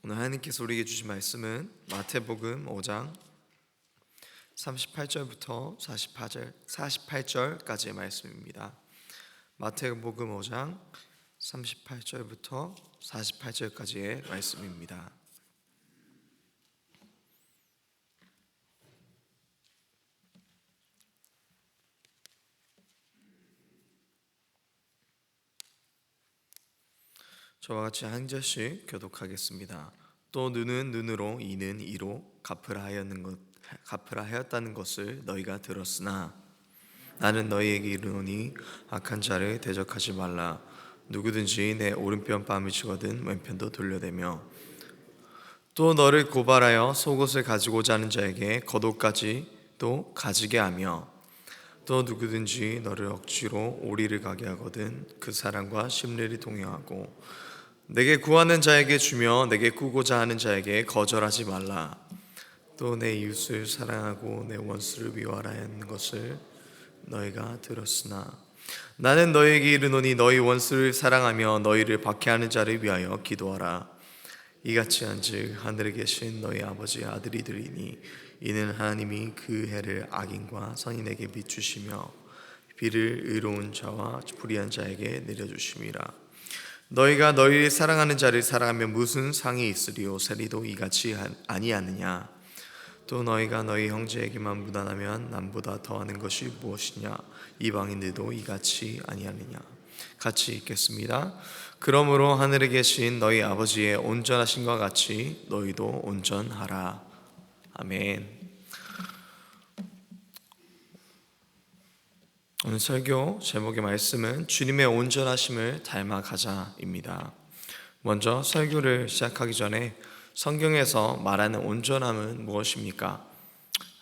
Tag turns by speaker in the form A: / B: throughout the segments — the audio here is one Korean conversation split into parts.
A: 오늘 하나님께서 우리에게 주신 말씀은 마태복음 5장 38절부터 48절까지의 말씀입니다. 마태복음 5장 38절부터 48절까지의 말씀입니다. 저와 같이 한 절씩 교독하겠습니다. 또 눈은 눈으로 이는 이로 갚으라 하였다는 것을 너희가 들었으나 나는 너희에게 이르노니 악한 자를 대적하지 말라. 누구든지 내 오른편 뺨을 치거든 왼편도 돌려대며 또 너를 고발하여 속옷을 가지고자 하는 자에게 겉옷까지도 가지게 하며 또 누구든지 너를 억지로 오리를 가게 하거든 그 사람과 심리를 동행하고 내게 구하는 자에게 주며 내게 꾸고자 하는 자에게 거절하지 말라. 또 내 이웃을 사랑하고 내 원수를 미워하라 하는 것을 너희가 들었으나 나는 너희에게 이르노니 너희 원수를 사랑하며 너희를 박해하는 자를 위하여 기도하라. 이같이 한즉 하늘에 계신 너희 아버지의 아들이되리니 이는 하나님이 그 해를 악인과 선인에게 비추시며 비를 의로운 자와 불의한 자에게 내려주심이라. 너희가 너희를 사랑하는 자를 사랑하면 무슨 상이 있으리요? 세리도 이같이 아니하느냐? 또 너희가 너희 형제에게만 무난하면 남보다 더하는 것이 무엇이냐? 이방인들도 이같이 아니하느냐? 같이 읽겠습니다. 그러므로 하늘에 계신 너희 아버지의 온전하심과 같이 너희도 온전하라. 아멘. 오늘 설교 제목의 말씀은 주님의 온전하심을 닮아가자입니다. 먼저 설교를 시작하기 전에 성경에서 말하는 온전함은 무엇입니까?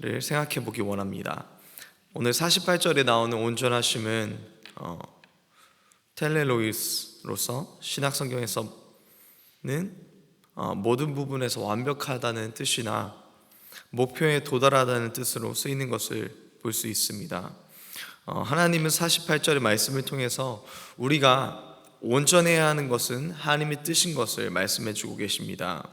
A: 를 생각해 보기 원합니다. 오늘 48절에 나오는 온전하심은 텔레로이스로서 신약 성경에서는 모든 부분에서 완벽하다는 뜻이나 목표에 도달하다는 뜻으로 쓰이는 것을 볼 수 있습니다. 하나님은 48절의 말씀을 통해서 우리가 온전해야 하는 것은 하나님의 뜻인 것을 말씀해 주고 계십니다.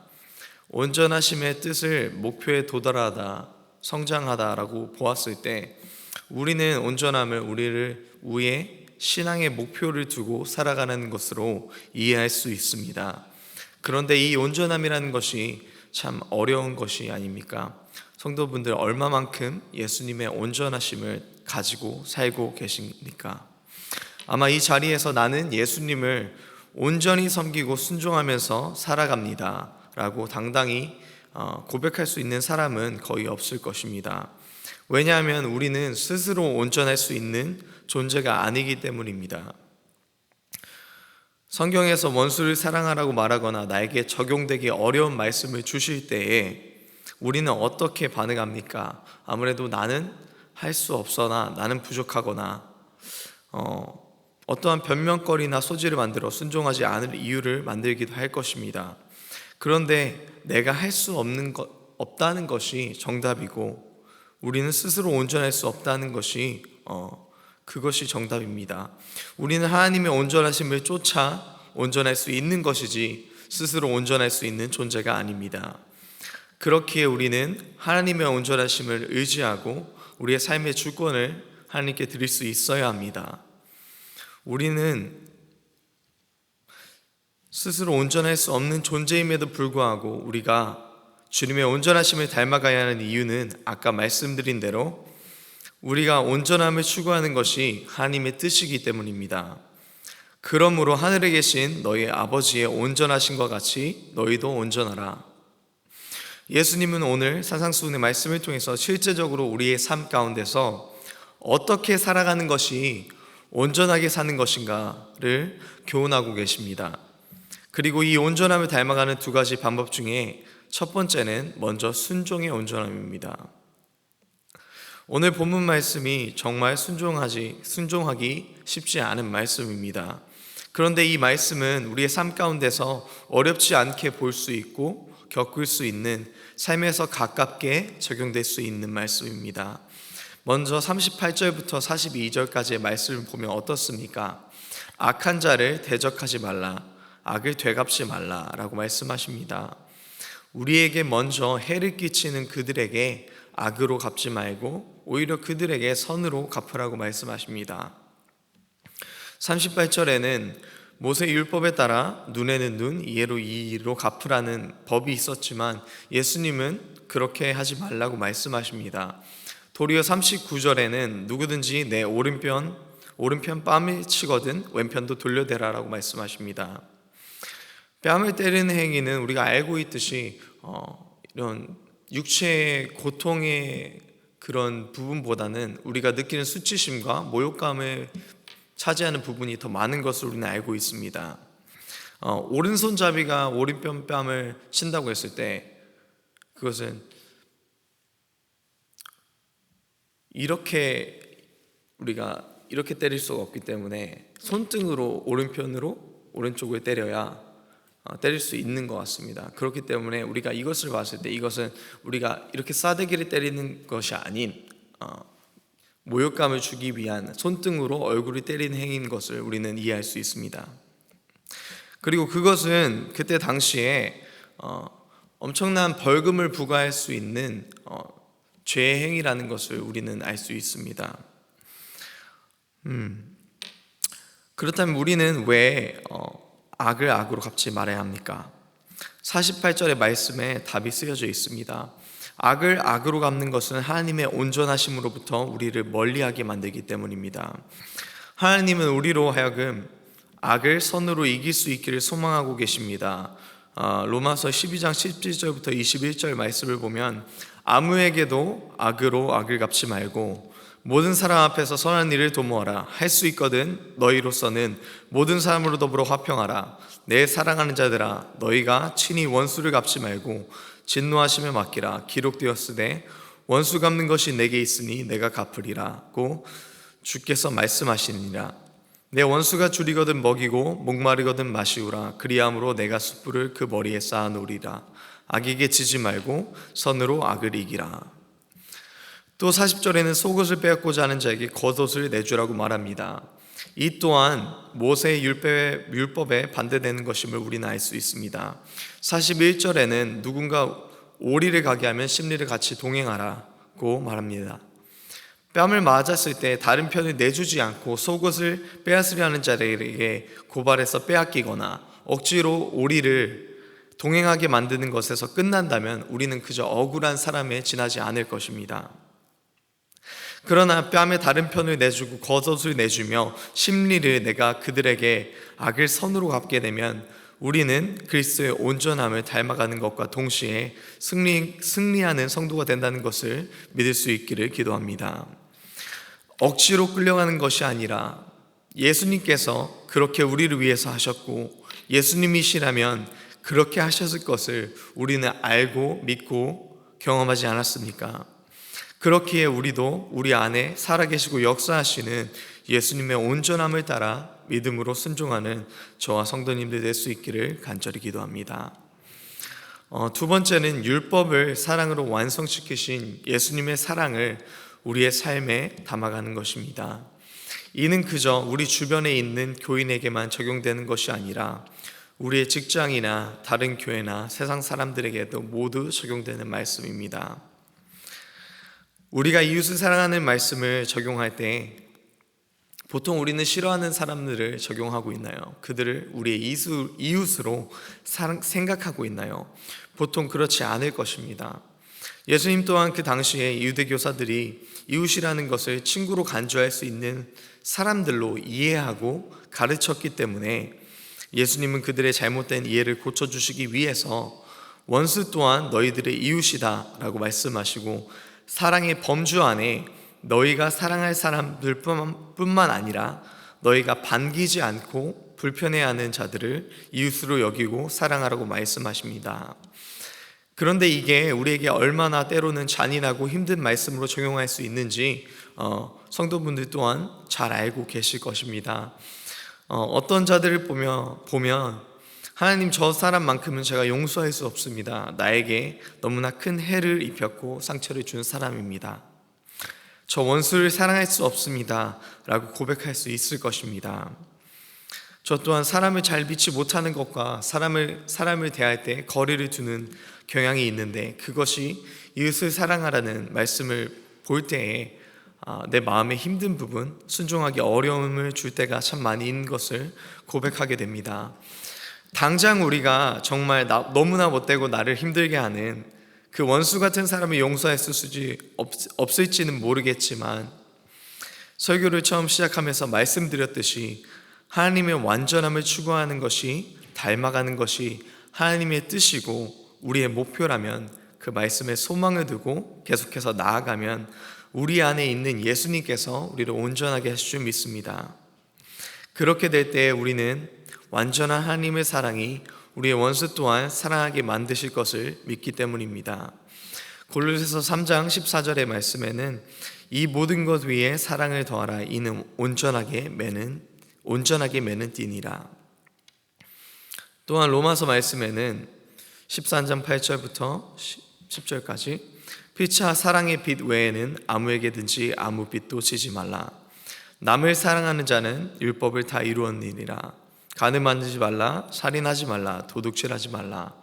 A: 온전하심의 뜻을 목표에 도달하다, 성장하다라고 보았을 때 우리는 온전함을 우리를 위해 신앙의 목표를 두고 살아가는 것으로 이해할 수 있습니다. 그런데 이 온전함이라는 것이 참 어려운 것이 아닙니까? 성도분들 얼마만큼 예수님의 온전하심을 가지고 살고 계십니까? 아마 이 자리에서 나는 예수님을 온전히 섬기고 순종하면서 살아갑니다 라고 당당히 고백할 수 있는 사람은 거의 없을 것입니다. 왜냐하면 우리는 스스로 온전할 수 있는 존재가 아니기 때문입니다. 성경에서 원수를 사랑하라고 말하거나 나에게 적용되기 어려운 말씀을 주실 때에 우리는 어떻게 반응합니까? 아무래도 나는 할 수 없거나 나는 부족하거나 어떠한 변명거리나 소지를 만들어 순종하지 않을 이유를 만들기도 할 것입니다. 그런데 내가 할 수 없다는 것이 정답이고 우리는 스스로 온전할 수 없다는 것이 그것이 정답입니다. 우리는 하나님의 온전하심을 쫓아 온전할 수 있는 것이지 스스로 온전할 수 있는 존재가 아닙니다. 그렇기에 우리는 하나님의 온전하심을 의지하고 우리의 삶의 주권을 하나님께 드릴 수 있어야 합니다. 우리는 스스로 온전할 수 없는 존재임에도 불구하고 우리가 주님의 온전하심을 닮아가야 하는 이유는 아까 말씀드린 대로 우리가 온전함을 추구하는 것이 하나님의 뜻이기 때문입니다. 그러므로 하늘에 계신 너희 아버지의 온전하심과 같이 너희도 온전하라. 예수님은 오늘 산상수훈의 말씀을 통해서 실제적으로 우리의 삶 가운데서 어떻게 살아가는 것이 온전하게 사는 것인가를 교훈하고 계십니다. 그리고 이 온전함을 닮아가는 두 가지 방법 중에 첫 번째는 먼저 순종의 온전함입니다. 오늘 본문 말씀이 정말 순종하기 쉽지 않은 말씀입니다. 그런데 이 말씀은 우리의 삶 가운데서 어렵지 않게 볼 수 있고 겪을 수 있는 삶에서 가깝게 적용될 수 있는 말씀입니다. 먼저 38절부터 42절까지의 말씀을 보면 어떻습니까? 악한 자를 대적하지 말라, 악을 되갚지 말라라고 말씀하십니다. 우리에게 먼저 해를 끼치는 그들에게 악으로 갚지 말고 오히려 그들에게 선으로 갚으라고 말씀하십니다. 38절에는 모세 율법에 따라 눈에는 눈, 이에로 이로 갚으라는 법이 있었지만 예수님은 그렇게 하지 말라고 말씀하십니다. 도리어 39절에는 누구든지 내 오른편 뺨을 치거든 왼편도 돌려대라라고 말씀하십니다. 뺨을 때리는 행위는 우리가 알고 있듯이 이런 육체의 고통의 그런 부분보다는 우리가 느끼는 수치심과 모욕감을 차지하는 부분이 더 많은 것을 우리는 알고 있습니다. 오른손잡이가 오른편 뺨을 친다고 했을 때 그것은 우리가 이렇게 때릴 수가 없기 때문에 손등으로 오른쪽을 때려야 때릴 수 있는 것 같습니다. 그렇기 때문에 우리가 이것을 봤을 때 이것은 우리가 이렇게 싸대기를 때리는 것이 아닌 모욕감을 주기 위한 손등으로 얼굴을 때리는 행위인 것을 우리는 이해할 수 있습니다. 그리고 그것은 그때 당시에 엄청난 벌금을 부과할 수 있는 죄의 행위라는 것을 우리는 알 수 있습니다. 그렇다면 우리는 왜 악을 악으로 갚지 말아야 합니까? 48절의 말씀에 답이 쓰여져 있습니다. 악을 악으로 갚는 것은 하나님의 온전하심으로부터 우리를 멀리하게 만들기 때문입니다. 하나님은 우리로 하여금 악을 선으로 이길 수 있기를 소망하고 계십니다. 로마서 12장 17절부터 21절 말씀을 보면 아무에게도 악으로 악을 갚지 말고 모든 사람 앞에서 선한 일을 도모하라. 할 수 있거든 너희로서는 모든 사람으로 더불어 화평하라. 내 사랑하는 자들아 너희가 친히 원수를 갚지 말고 진노하심에 맡기라. 기록되었으되 원수 갚는 것이 내게 있으니 내가 갚으리라고 주께서 말씀하시니라. 내 원수가 줄이거든 먹이고 목마르거든 마시우라. 그리함으로 내가 숯불을 그 머리에 쌓아 놓으리라. 악에게 지지 말고 선으로 악을 이기라. 또 40절에는 속옷을 빼앗고자 하는 자에게 겉옷을 내주라고 말합니다. 이 또한 모세의 율법에 반대되는 것임을 우리는 알 수 있습니다. 41절에는 누군가 오리를 가게 하면 심리를 같이 동행하라고 말합니다. 뺨을 맞았을 때 다른 편을 내주지 않고 속옷을 빼앗으려 하는 자들에게 고발해서 빼앗기거나 억지로 오리를 동행하게 만드는 것에서 끝난다면 우리는 그저 억울한 사람에 지나지 않을 것입니다. 그러나 뺨의 다른 편을 내주고 겉옷을 내주며 심리를 내가 그들에게 악을 선으로 갚게 되면 우리는 그리스도의 온전함을 닮아가는 것과 동시에 승리하는 성도가 된다는 것을 믿을 수 있기를 기도합니다. 억지로 끌려가는 것이 아니라 예수님께서 그렇게 우리를 위해서 하셨고 예수님이시라면 그렇게 하셨을 것을 우리는 알고 믿고 경험하지 않았습니까? 그렇기에 우리도 우리 안에 살아계시고 역사하시는 예수님의 온전함을 따라 믿음으로 순종하는 저와 성도님들 될 수 있기를 간절히 기도합니다. 두 번째는 율법을 사랑으로 완성시키신 예수님의 사랑을 우리의 삶에 담아가는 것입니다. 이는 그저 우리 주변에 있는 교인에게만 적용되는 것이 아니라 우리의 직장이나 다른 교회나 세상 사람들에게도 모두 적용되는 말씀입니다. 우리가 이웃을 사랑하는 말씀을 적용할 때 보통 우리는 싫어하는 사람들을 적용하고 있나요? 그들을 우리의 이웃으로 생각하고 있나요? 보통 그렇지 않을 것입니다. 예수님 또한 그 당시에 유대 교사들이 이웃이라는 것을 친구로 간주할 수 있는 사람들로 이해하고 가르쳤기 때문에 예수님은 그들의 잘못된 이해를 고쳐주시기 위해서 원수 또한 너희들의 이웃이다 라고 말씀하시고 사랑의 범주 안에 너희가 사랑할 사람들 뿐만 아니라 너희가 반기지 않고 불편해하는 자들을 이웃으로 여기고 사랑하라고 말씀하십니다. 그런데 이게 우리에게 얼마나 때로는 잔인하고 힘든 말씀으로 적용할 수 있는지 성도분들 또한 잘 알고 계실 것입니다. 어떤 자들을 보면 하나님 저 사람만큼은 제가 용서할 수 없습니다. 나에게 너무나 큰 해를 입혔고 상처를 준 사람입니다. 저 원수를 사랑할 수 없습니다 라고 고백할 수 있을 것입니다. 저 또한 사람을 잘 믿지 못하는 것과 사람을 대할 때 거리를 두는 경향이 있는데, 그것이 이웃을 사랑하라는 말씀을 볼 때에 내 마음의 힘든 부분, 순종하기 어려움을 줄 때가 참 많이 있는 것을 고백하게 됩니다. 당장 우리가 정말 너무나 못되고 나를 힘들게 하는 그 원수 같은 사람을 용서했을 수 없을지는 모르겠지만, 설교를 처음 시작하면서 말씀드렸듯이 하나님의 완전함을 추구하는 것이, 닮아가는 것이 하나님의 뜻이고 우리의 목표라면, 그 말씀에 소망을 두고 계속해서 나아가면 우리 안에 있는 예수님께서 우리를 온전하게 하실 줄 믿습니다. 그렇게 될 때 우리는 완전한 하나님의 사랑이 우리의 원수 또한 사랑하게 만드실 것을 믿기 때문입니다. 골로새서 3장 14절의 말씀에는 이 모든 것 위에 사랑을 더하라, 이는 온전하게 매는 띠니라. 또한 로마서 말씀에는 13장 8절부터 10절까지 피차 사랑의 빛 외에는 아무에게든지 아무 빛도 지지 말라. 남을 사랑하는 자는 율법을 다 이루었느니라. 간을 만지지 말라, 살인하지 말라, 도둑질하지 말라,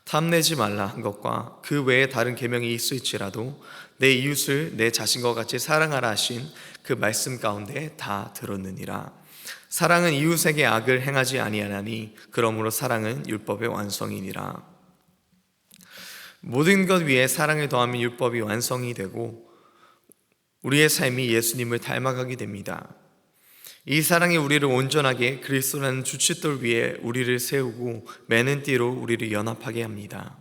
A: 탐내지 말라 한 것과 그 외에 다른 계명이 있을지라도 내 이웃을 내 자신과 같이 사랑하라 하신 그 말씀 가운데 다 들었느니라. 사랑은 이웃에게 악을 행하지 아니하나니 그러므로 사랑은 율법의 완성이니라. 모든 것 위에 사랑을 더하면 율법이 완성이 되고 우리의 삶이 예수님을 닮아가게 됩니다. 이 사랑이 우리를 온전하게 그리스도라는 주춧돌 위에 우리를 세우고 매는 띠로 우리를 연합하게 합니다.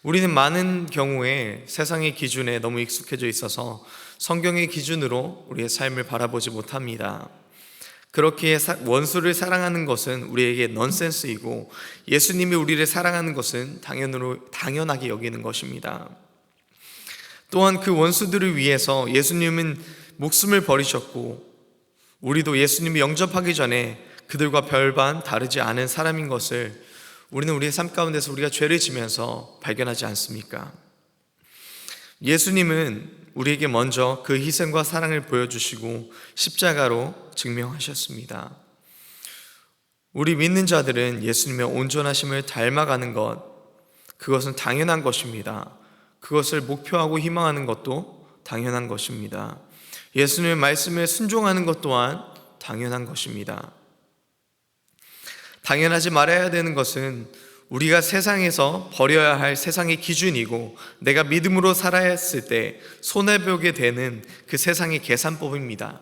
A: 우리는 많은 경우에 세상의 기준에 너무 익숙해져 있어서 성경의 기준으로 우리의 삶을 바라보지 못합니다. 그렇게 원수를 사랑하는 것은 우리에게 넌센스이고 예수님이 우리를 사랑하는 것은 당연하게 여기는 것입니다. 또한 그 원수들을 위해서 예수님은 목숨을 버리셨고 우리도 예수님이 영접하기 전에 그들과 별반 다르지 않은 사람인 것을 우리는 우리의 삶 가운데서 우리가 죄를 지면서 발견하지 않습니까? 예수님은 우리에게 먼저 그 희생과 사랑을 보여주시고 십자가로 증명하셨습니다. 우리 믿는 자들은 예수님의 온전하심을 닮아가는 것, 그것은 당연한 것입니다. 그것을 목표하고 희망하는 것도 당연한 것입니다. 예수님의 말씀에 순종하는 것 또한 당연한 것입니다. 당연하지 말아야 되는 것은 우리가 세상에서 버려야 할 세상의 기준이고 내가 믿음으로 살아야 했을 때 손해보게 되는 그 세상의 계산법입니다.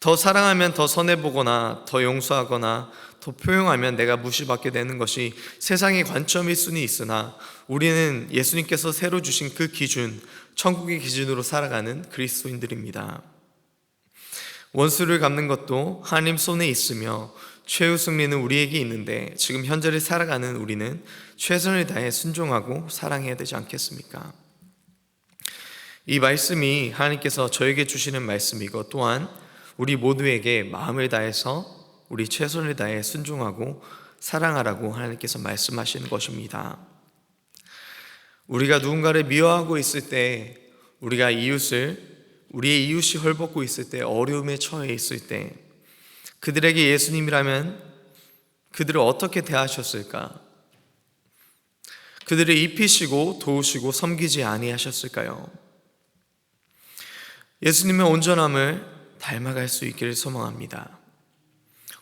A: 더 사랑하면 더 손해보거나 더 용서하거나 더 포용하면 내가 무시받게 되는 것이 세상의 관점일 수는 있으나 우리는 예수님께서 새로 주신 그 기준, 천국의 기준으로 살아가는 그리스도인들입니다. 원수를 갚는 것도 하나님 손에 있으며 최후 승리는 우리에게 있는데 지금 현재를 살아가는 우리는 최선을 다해 순종하고 사랑해야 되지 않겠습니까? 이 말씀이 하나님께서 저에게 주시는 말씀이고 또한 우리 모두에게 마음을 다해서 우리 최선을 다해 순종하고 사랑하라고 하나님께서 말씀하시는 것입니다. 우리가 누군가를 미워하고 있을 때, 우리의 이웃이 헐벗고 있을 때, 어려움에 처해 있을 때 그들에게 예수님이라면 그들을 어떻게 대하셨을까? 그들을 입히시고 도우시고 섬기지 아니하셨을까요? 예수님의 온전함을 닮아갈 수 있기를 소망합니다.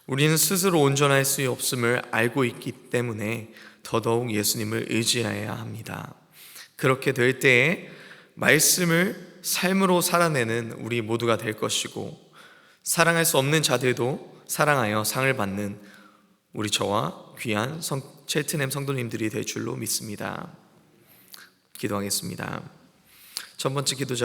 A: 우리는 스스로 온전할 수 없음을 알고 있기 때문에 더더욱 예수님을 의지해야 합니다. 그렇게 될 때에 말씀을 삶으로 살아내는 우리 모두가 될 것이고 사랑할 수 없는 자들도 사랑하여 상을 받는 우리 저와 귀한 첼트넴 성도님들이 될 줄로 믿습니다. 기도하겠습니다. 첫 번째 기도자